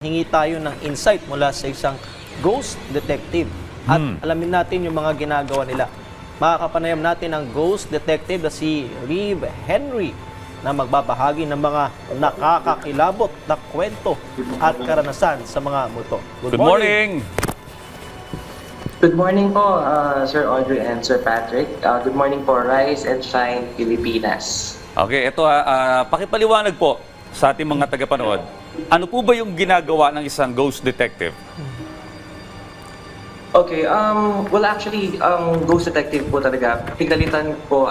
Hingi tayo ng insight mula sa isang ghost detective at alamin natin yung mga ginagawa nila. Makakapanayam natin ang ghost detective na si Reeve Henry na magbabahagi ng mga nakakakilabot na kwento at karanasan sa mga multo. Good morning! Good morning po, Sir Audrey and Sir Patrick. Good morning po, Rise and Shine Pilipinas. Okay, ito pakipaliwanag po sa ating mga tagapanood. Ano po ba yung ginagawa ng isang ghost detective? Okay, well actually, ghost detective po talaga, pigalitan po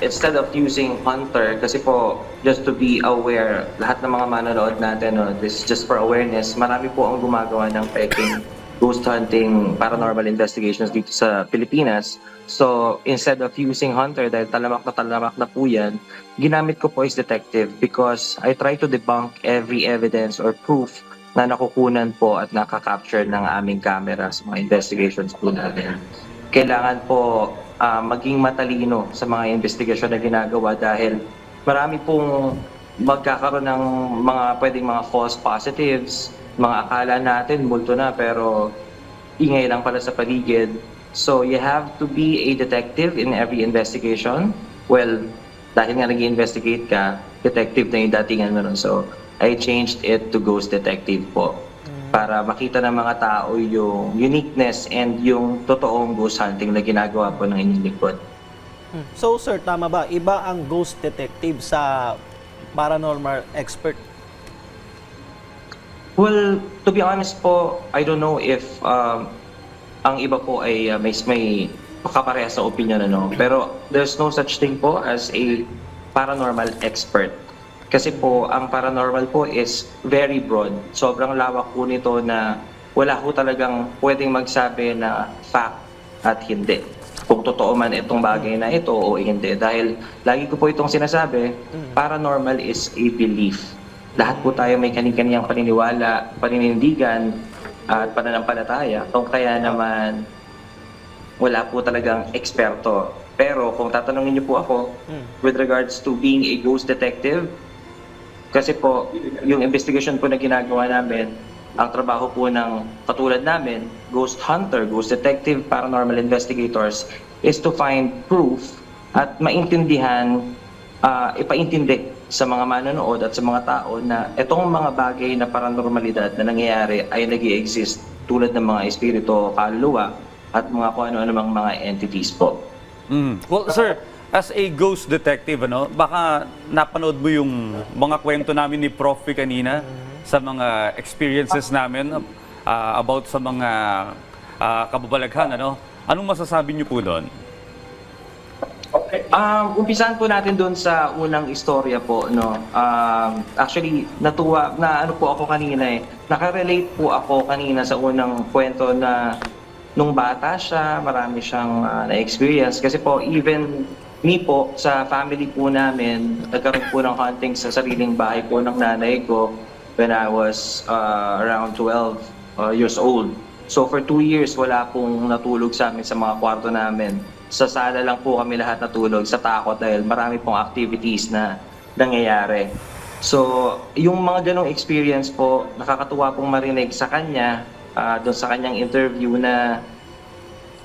instead of using hunter, kasi po, just to be aware, lahat ng mga manonood natin, this is just for awareness, marami po ang gumagawa ng peking ghost hunting, paranormal investigations dito sa Pilipinas. So, instead of using hunter, dahil talamak na po yan, ginamit ko po is detective because I try to debunk every evidence or proof na nakukunan po at nakaka-capture ng aming camera sa mga investigations po natin. Kailangan po maging matalino sa mga investigasyon na ginagawa dahil marami pong magkakaroon ng mga pwedeng mga false positives, mga akala natin multo na pero ingay lang pala sa paligid. So you have to be a detective in every investigation. Well, dahil nga nag-investigate ka, detective na yung datingan mo nun. So I changed it to ghost detective po para makita ng mga tao yung uniqueness and yung totoong ghost hunting na ginagawa po ng inyong lingkod. So sir, tama ba? Iba ang ghost detective sa paranormal expert? Well, to be honest po, I don't know if ang iba po ay may kaparehas sa opinion, pero there's no such thing po as a paranormal expert. Kasi po, ang paranormal po is very broad. Sobrang lawak po nito na wala po talagang pwedeng magsabi na fact at hindi. Kung totoo man itong bagay na ito o hindi. Dahil lagi ko po itong sinasabi, paranormal is a belief. Lahat po tayo may kani-kaniyang paniniwala, paninindigan, at pananampalataya. Kung kaya naman, wala po talagang eksperto. Pero kung tatanungin niyo po ako, with regards to being a ghost detective, kasi po, yung investigation po na ginagawa namin, ang trabaho po ng katulad namin, ghost hunter, ghost detective, paranormal investigators, is to find proof at maintindihan, ipaintindi sa mga manonood at sa mga tao na itong mga bagay na paranormalidad na nangyayari ay nag-i-exist tulad ng mga espiritu, kaluluwa at mga kung ano-ano mga entities po. Well, sir, as a ghost detective, baka napanood mo yung mga kwento namin ni Prof. kanina sa mga experiences namin about sa mga kababalaghan, Anong masasabi niyo po doon? Umpisahan po natin doon sa unang istorya po, actually, natuwa na po ako kanina Nakarelate po ako kanina sa unang kwento na nung bata siya, marami siyang na-experience. Kasi po, even me po, sa family po namin, nagkaroon po ng hunting sa sariling bahay po ng nanay ko when I was around 12 years old. So for 2 years, wala pong natulog sa amin sa mga kwarto namin. Sa sala lang po kami lahat natulog sa takot dahil marami pong activities na nangyayari. So, yung mga ganong experience po, nakakatuwa pong marinig sa kanya, doon sa kanyang interview na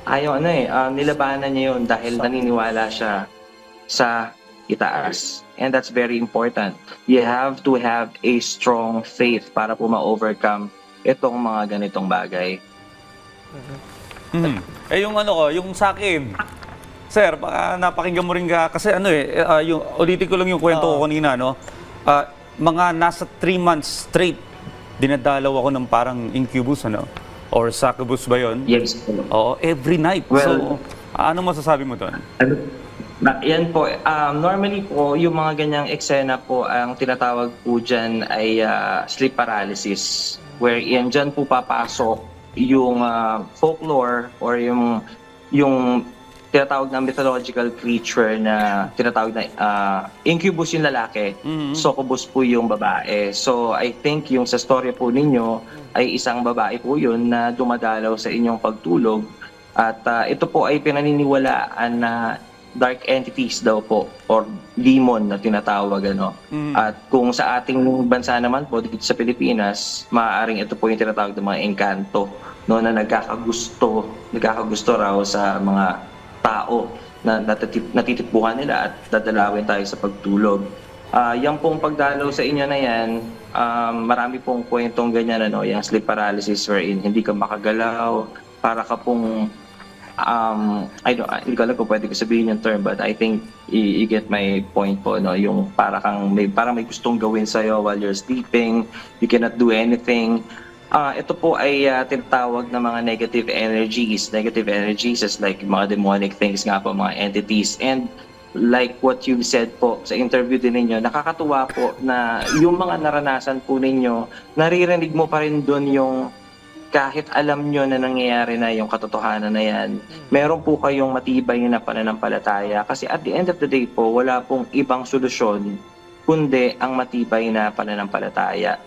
ayaw nilabanan niya yun dahil naniniwala siya sa itaas. And that's very important. You have to have a strong faith para po ma-overcome itong mga ganitong bagay. Yung sa akin, sir, baka napakinggan mo rin kasi ulitin ko lang yung kwento ko kanina, mga nasa 3 months straight, dinadalaw ako ng parang incubus, or succubus ba yun? Yes. Oo, every night. Well, so, ano masasabi mo doon? Yan po, normally po, yung mga ganyang eksena po, ang tinatawag po dyan ay sleep paralysis, wherein dyan po papasok yung folklore or yung tinatawag na mythological creature na tinatawag na incubus yung lalaki, succubus po yung babae. So I think yung sa story po ninyo ay isang babae po yun na dumadalaw sa inyong pagtulog at ito po ay pinaniniwalaan na dark entities daw po or demon na tinatawag ano. At kung sa ating bansa naman po dito sa Pilipinas, maaaring ito po yung tinatawag ng mga engkanto no na nagkakagusto raw sa mga tao na natitipuhan nila at dadalawin tayo sa pagtulog. Yan pong pagdalaw sa inyo na yan, marami pong kwentong ganyan ano, yung sleep paralysis wherein hindi ka makagalaw, para ka pong hindi ko alam kung pwede ko sabihin yung term, but I think you get my point po, no? Yung parang may gustong gawin sa'yo while you're sleeping, you cannot do anything. Ito po ay tinatawag na mga negative energies. Negative energies is like mga demonic things nga po, mga entities. And like what you said po sa interview din ninyo, nakakatuwa po na yung mga naranasan po ninyo, naririnig mo pa rin doon yung kahit alam nyo na nangyayari na yung katotohanan na yan, meron po kayong matibay na pananampalataya. Kasi at the end of the day po, wala pong ibang solusyon kundi ang matibay na pananampalataya.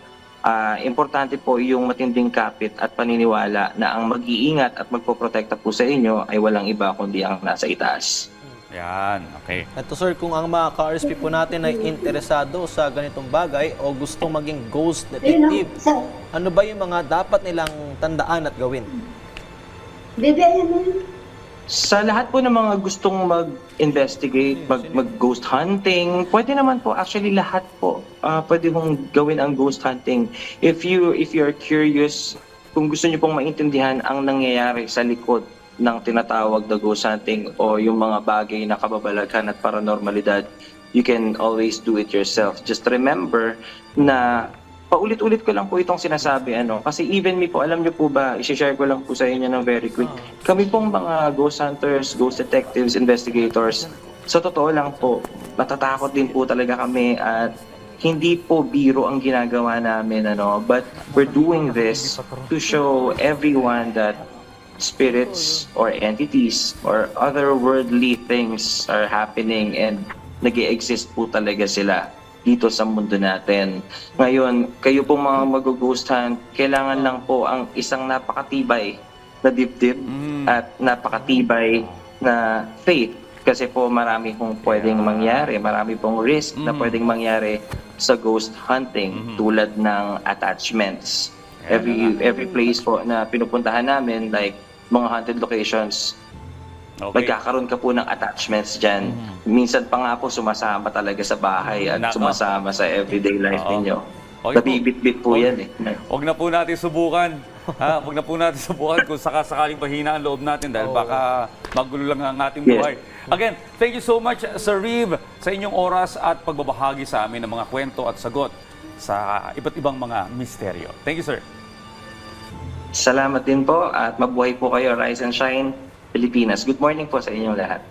Importante po yung matinding kapit at paniniwala na ang mag-iingat at magpoprotekta po sa inyo ay walang iba kundi ang nasa itaas. Yan, okay. Ito sir, kung ang mga ka-RSP po natin ay interesado sa ganitong bagay o gustong maging ghost detective, ano ba yung mga dapat nilang tandaan at gawin? Sa lahat po ng mga gustong mag-investigate, mag-ghost hunting, pwede naman po, actually lahat po, pwede mong gawin ang ghost hunting. If you're curious, kung gusto niyo pong maintindihan ang nangyayari sa likod ng tinatawag na ghost hunting o yung mga bagay na kababalaghan at paranormalidad, you can always do it yourself. Just remember na paulit-ulit ko lang po itong sinasabi, kasi even me po, alam niyo po ba, i-share ko lang po sa inyo ng very quick. Kami pong mga ghost hunters, ghost detectives, investigators, sa totoo lang po, natatakot din po talaga kami at hindi po biro ang ginagawa namin, but we're doing this to show everyone that spirits or entities or otherworldly things are happening and nag-i-exist po talaga sila dito sa mundo natin. Ngayon, kayo pong mga mag-ghost hunt, kailangan lang po ang isang napakatibay na dibdib at napakatibay na faith. Kasi po marami pong pwedeng mangyari, marami pong risk na pwedeng mangyari sa ghost hunting tulad ng attachments. Every place po na pinupuntahan namin, like mga haunted locations, magkakaroon ka po ng attachments dyan. Minsan pa nga po sumasama talaga sa bahay at sumasama sa everyday life ninyo. Nabibit-bit po yan eh. Huwag na po natin subukan. Huwag na po natin subukan kung sakaling mahina ang loob natin dahil baka magulo lang ang ating buhay. Again, thank you so much, Sir Reeve, sa inyong oras at pagbabahagi sa amin ng mga kwento at sagot sa iba't ibang mga misteryo. Thank you, sir. Salamat din po at mabuhay po kayo. Rise and shine, Pilipinas. Good morning po sa inyong lahat.